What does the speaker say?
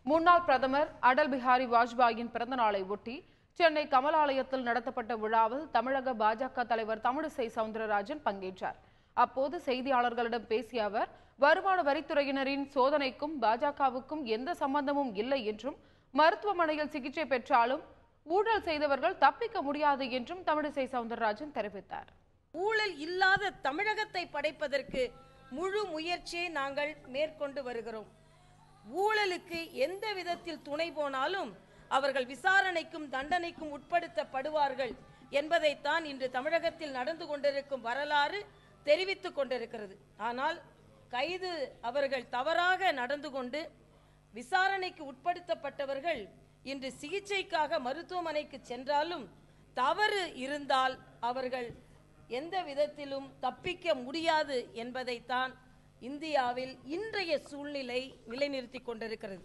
முன்னாள் பிரதமர் அடல் பிஹாரி வாஜ்பாயின் பிறந்த நாளை ஒட்டி சென்னை கமலாலயத்தில் நடத்தப்பட்ட விழாவில் தமிழக பாஜக தலைவர் தமிழிசை சவுந்தரராஜன் பங்கேற்றார். அப்போது செய்தியாளர்களிடம் பேசிய அவர், வருமான வரித்துறையினரின் சோதனைக்கும் பாஜகவுக்கும் எந்த சம்பந்தமும் இல்லை என்றும், மருத்துவமனையில் சிகிச்சை பெற்றாலும் ஊழல் செய்தவர்கள் தப்பிக்க முடியாது என்றும் தமிழிசை சவுந்தரராஜன் தெரிவித்தார். ஊழல் இல்லாத தமிழகத்தை படைப்பதற்கு முழு முயற்சியை நாங்கள் மேற்கொண்டு வருகிறோம். ஊழலுக்கு எந்த விதத்தில் துணை போனாலும் அவர்கள் விசாரணைக்கும் தண்டனைக்கும் உட்படுத்தப்படுவார்கள் என்பதைத்தான் இன்று தமிழகத்தில் நடந்து கொண்டிருக்கும் வரலாறு தெரிவித்துக் கொண்டிருக்கிறது. ஆனால் கைது அவர்கள் தவறாக நடந்து கொண்டு விசாரணைக்கு உட்படுத்தப்பட்டவர்கள் இன்று சிகிச்சைக்காக மருத்துவமனைக்கு சென்றாலும் தவறு இருந்தால் அவர்கள் எந்த விதத்திலும் தப்பிக்க முடியாது என்பதைத்தான் இந்தியாவில் இன்றைய சூழ்நிலை நிலைநிறுத்திக் கொண்டிருக்கிறது.